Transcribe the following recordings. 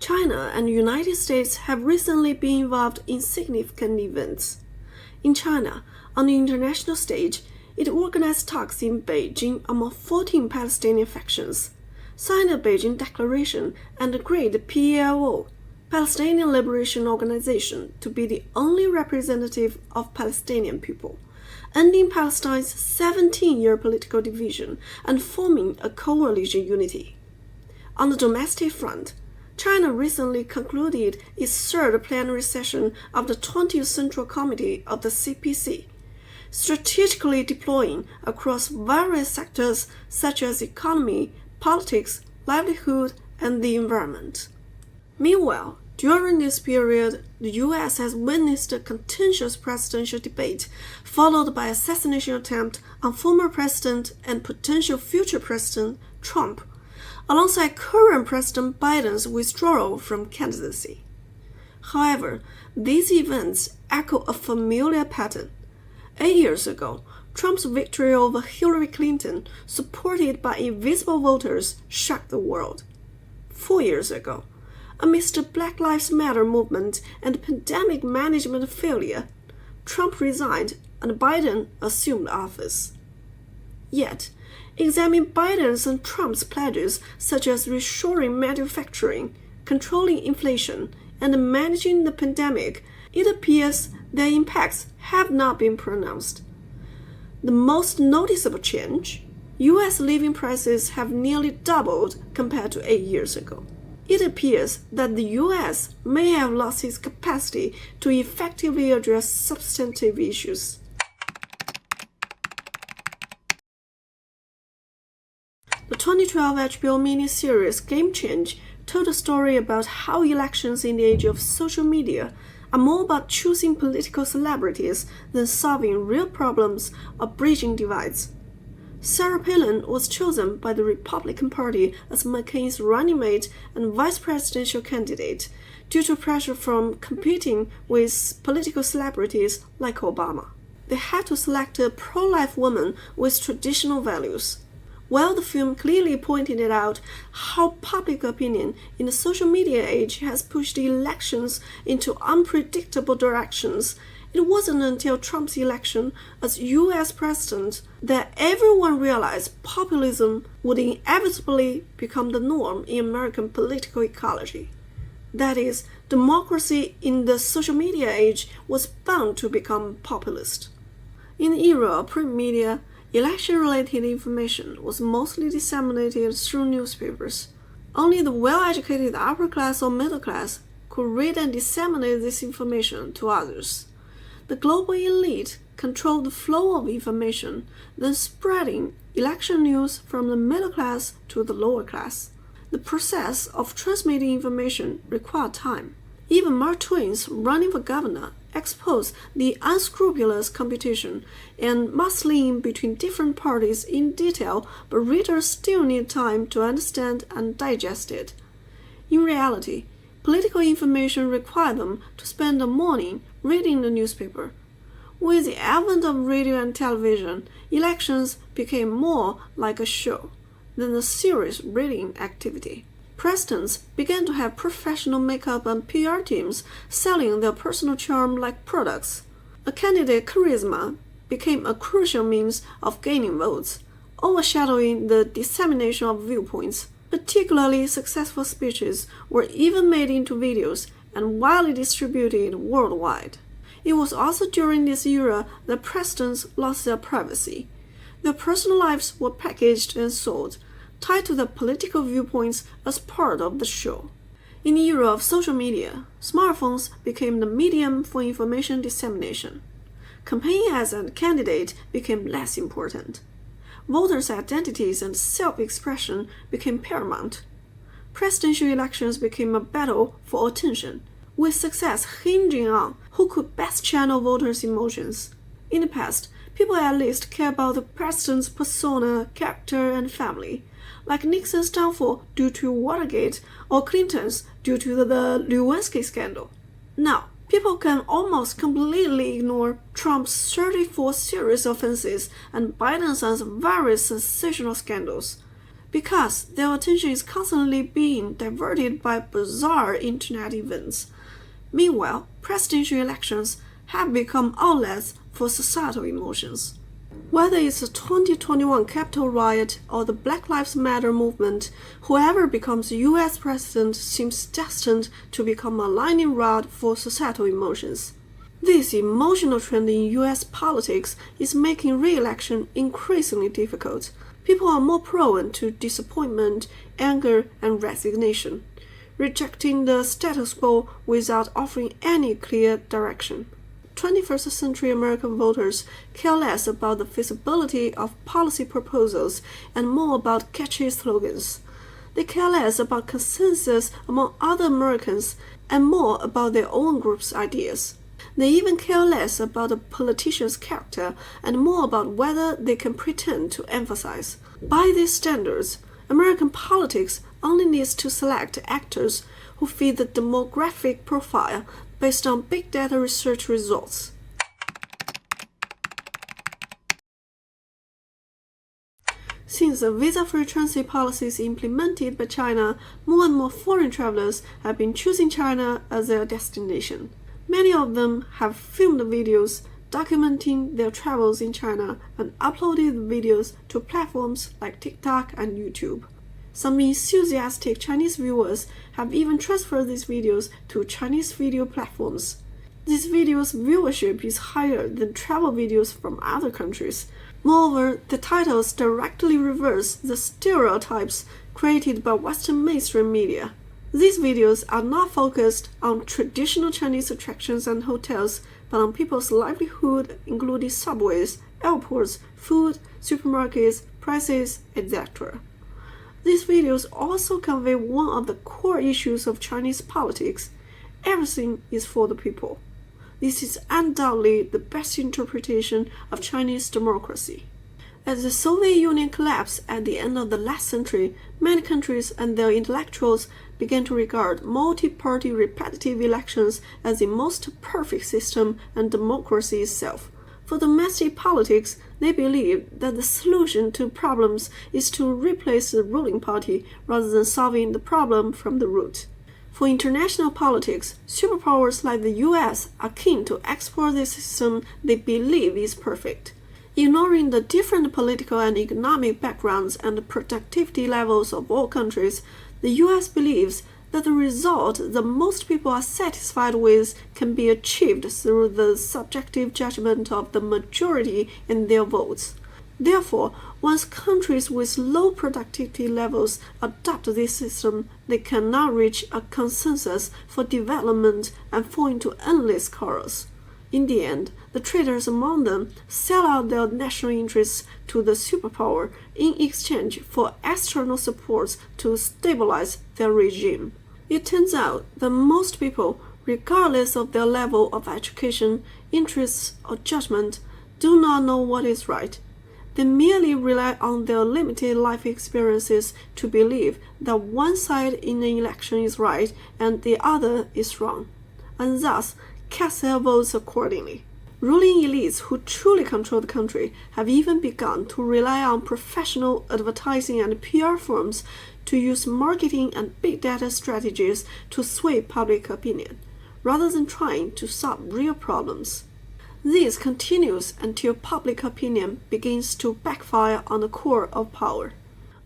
China and the United States have recently been involved in significant events. In China, on the international stage, it organized talks in Beijing among 14 Palestinian factions, signed the Beijing Declaration, and agreed the PLO, Palestinian Liberation Organization, to be the only representative of Palestinian people, ending Palestine's 17-year political division and forming a coalition unity. On the domestic front, China recently concluded its third plenary session of the 20th Central Committee of the CPC, strategically deploying across various sectors such as economy, politics, livelihood, and the environment. Meanwhile, during this period, the U.S. has witnessed a contentious presidential debate followed by assassination attempt on former President and potential future President Trump, alongside current President Biden's withdrawal from candidacy. However, these events echo a familiar pattern. 8 years ago, Trump's victory over Hillary Clinton, supported by invisible voters, shocked the world. 4 years ago, amidst the Black Lives Matter movement and pandemic management failure, Trump resigned and Biden assumed office. Yet, examine Biden's and Trump's pledges such as reshoring manufacturing, controlling inflation, and managing the pandemic, it appears their impacts have not been pronounced. The most noticeable change, U.S. living prices have nearly doubled compared to 8 years ago. It appears that the U.S. may have lost its capacity to effectively address substantive issues. The 2012 HBO miniseries Game Change told a story about how elections in the age of social media are more about choosing political celebrities than solving real problems or bridging divides. Sarah Palin was chosen by the Republican Party as McCain's running mate and vice presidential candidate due to pressure from competing with political celebrities like Obama. They had to select a pro-life woman with traditional values. While the film clearly pointed out how public opinion in the social media age has pushed elections into unpredictable directions, it wasn't until Trump's election as U.S. president that everyone realized populism would inevitably become the norm in American political ecology. That is, democracy in the social media age was bound to become populist. In the era of print media, election-related information was mostly disseminated through newspapers. Only the well-educated upper class or middle class could read and disseminate this information to others. The global elite controlled the flow of information, then spreading election news from the middle class to the lower class. The process of transmitting information required time. Even Mark Twain's running for governor exposed the unscrupulous competition and muscling between different parties in detail, but readers still need time to understand and digest it. In reality, political information required them to spend the morning reading the newspaper. With the advent of radio and television, elections became more like a show than a serious reading activity. Presidents began to have professional makeup and PR teams selling their personal charm like products. A candidate's charisma became a crucial means of gaining votes, overshadowing the dissemination of viewpoints. Particularly successful speeches were even made into videos and widely distributed worldwide. It was also during this era that presidents lost their privacy. Their personal lives were packaged and sold, tied to their political viewpoints as part of the show. In the era of social media, smartphones became the medium for information dissemination. Campaigning as a candidate became less important. Voters' identities and self-expression became paramount. Presidential elections became a battle for attention, with success hinging on who could best channel voters' emotions. In the past, people at least cared about the president's persona, character, and family, like Nixon's downfall due to Watergate or Clinton's due to the Lewinsky scandal. Now, people can almost completely ignore Trump's 34 serious offenses and Biden's various sensational scandals. because their attention is constantly being diverted by bizarre internet events. Meanwhile, presidential elections have become outlets for societal emotions. Whether it's the 2021 Capitol riot or the Black Lives Matter movement, whoever becomes US president seems destined to become a lightning rod for societal emotions. This emotional trend in US politics is making re-election increasingly difficult. People are more prone to disappointment, anger, and resignation, rejecting the status quo without offering any clear direction. 21st century American voters care less about the feasibility of policy proposals and more about catchy slogans. They care less about consensus among other Americans and more about their own group's ideas. They even care less about a politician's character and more about whether they can pretend to emphasize. By these standards, American politics only needs to select actors who fit the demographic profile based on big data research results. Since the visa-free transit policy is implemented by China, more and more foreign travelers have been choosing China as their destination. Many of them have filmed videos documenting their travels in China and uploaded the videos to platforms like TikTok and YouTube. Some enthusiastic Chinese viewers have even transferred these videos to Chinese video platforms. These videos' viewership is higher than travel videos from other countries. Moreover, the titles directly reverse the stereotypes created by Western mainstream media. These videos are not focused on traditional Chinese attractions and hotels, but on people's livelihood, including subways, airports, food, supermarkets, prices, etc. These videos also convey one of the core issues of Chinese politics. Everything is for the people. This is undoubtedly the best interpretation of Chinese democracy. As the Soviet Union collapsed at the end of the last century, many countries and their intellectuals began to regard multi-party repetitive elections as the most perfect system and democracy itself. For domestic politics, they believed that the solution to problems is to replace the ruling party rather than solving the problem from the root. For international politics, superpowers like the US are keen to export this system they believe is perfect. Ignoring the different political and economic backgrounds and productivity levels of all countries, the US believes that the result that most people are satisfied with can be achieved through the subjective judgment of the majority in their votes. Therefore, once countries with low productivity levels adopt this system, they cannot reach a consensus for development and fall into endless chaos. In the end, the traders among them sell out their national interests to the superpower in exchange for external supports to stabilize their regime. It turns out that most people, regardless of their level of education, interests, or judgment, do not know what is right. They merely rely on their limited life experiences to believe that one side in an election is right and the other is wrong, and thus cast their votes accordingly. Ruling elites who truly control the country have even begun to rely on professional advertising and PR firms to use marketing and big data strategies to sway public opinion, rather than trying to solve real problems. This continues until public opinion begins to backfire on the core of power.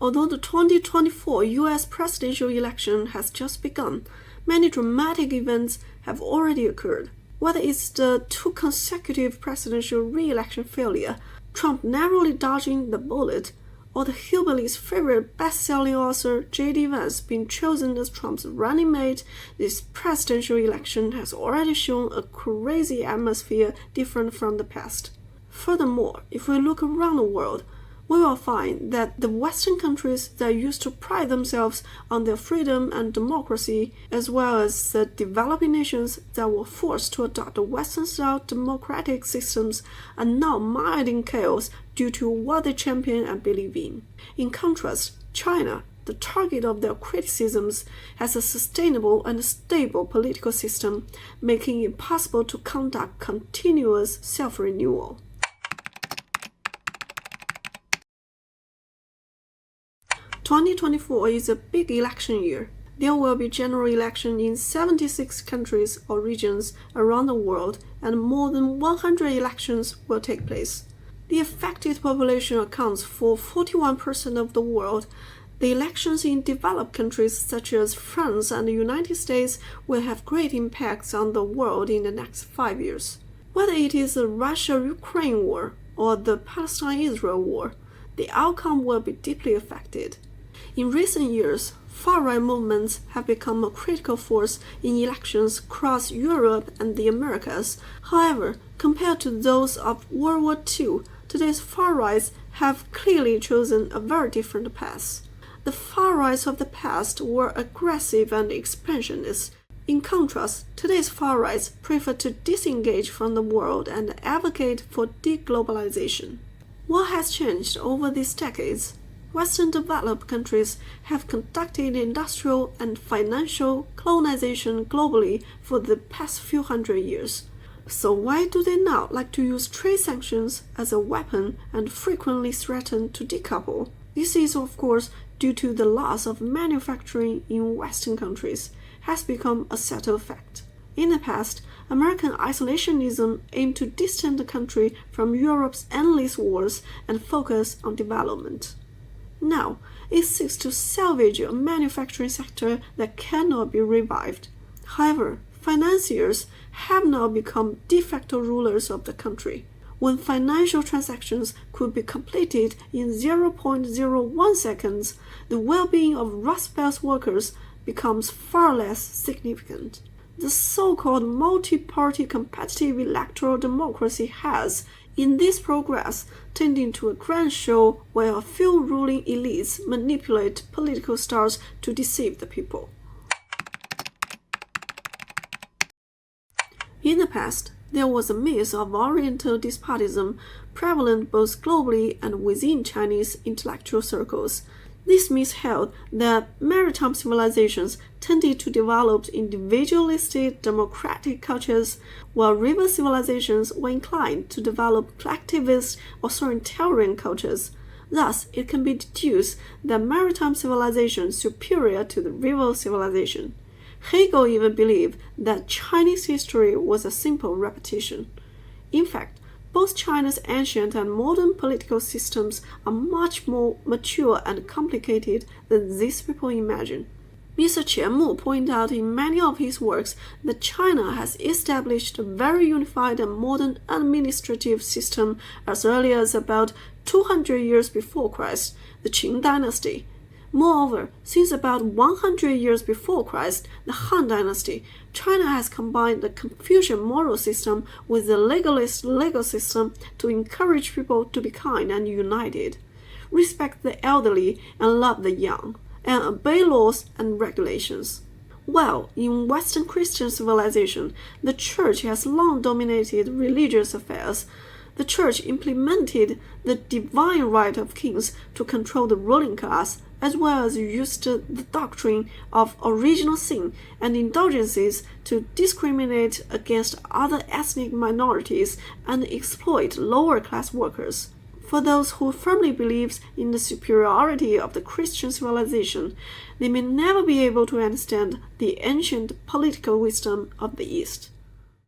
Although the 2024 US presidential election has just begun, many dramatic events have already occurred. Whether it's the 2 consecutive presidential re-election failure, Trump narrowly dodging the bullet, or the hillbilly's favorite best-selling author J.D. Vance being chosen as Trump's running mate, this presidential election has already shown a crazy atmosphere different from the past. Furthermore, if we look around the world, we will find that the Western countries that used to pride themselves on their freedom and democracy, as well as the developing nations that were forced to adopt Western-style democratic systems, are now mired in chaos due to what they champion and believe in. In contrast, China, the target of their criticisms, has a sustainable and stable political system, making it possible to conduct continuous self-renewal. 2024 is a big election year. There will be general election in 76 countries or regions around the world, and more than 100 elections will take place. The affected population accounts for 41% of the world. The elections in developed countries such as France and the United States will have great impacts on the world in the next 5 years. Whether it is the Russia-Ukraine war or the Palestine-Israel war, the outcome will be deeply affected. In recent years, far-right movements have become a critical force in elections across Europe and the Americas. However, compared to those of World War II, today's far-rights have clearly chosen a very different path. The far-rights of the past were aggressive and expansionist. In contrast, today's far-rights prefer to disengage from the world and advocate for deglobalization. What has changed over these decades? Western developed countries have conducted industrial and financial colonization globally for the past few hundred years. So why do they now like to use trade sanctions as a weapon and frequently threaten to decouple? This is, of course, due to the loss of manufacturing in Western countries, has become a settled fact. In the past, American isolationism aimed to distance the country from Europe's endless wars and focus on development. Now, it seeks to salvage a manufacturing sector that cannot be revived. However, financiers have now become de facto rulers of the country. When financial transactions could be completed in 0.01 seconds, the well-being of Rust Belt workers becomes far less significant. The so-called multi-party competitive electoral democracy has, in this progress, turned into a grand show where a few ruling elites manipulate political stars to deceive the people. In the past, there was a myth of Oriental despotism prevalent both globally and within Chinese intellectual circles. This myth held that maritime civilizations tended to develop individualistic democratic cultures, while river civilizations were inclined to develop collectivist authoritarian cultures. Thus, it can be deduced that maritime civilization is superior to the river civilization. Hegel even believed that Chinese history was a simple repetition. In fact, both China's ancient and modern political systems are much more mature and complicated than these people imagine. Mr. Qian Mu pointed out in many of his works that China has established a very unified and modern administrative system as early as about 200 years before Christ, the Qing dynasty. Moreover, since about 100 years before Christ, the Han Dynasty, China has combined the Confucian moral system with the legalist legal system to encourage people to be kind and united, respect the elderly and love the young, and obey laws and regulations. While in Western Christian civilization, the Church has long dominated religious affairs, the Church implemented the divine right of kings to control the ruling class, as well as used the doctrine of original sin and indulgences to discriminate against other ethnic minorities and exploit lower-class workers. For those who firmly believe in the superiority of the Christian civilization, they may never be able to understand the ancient political wisdom of the East.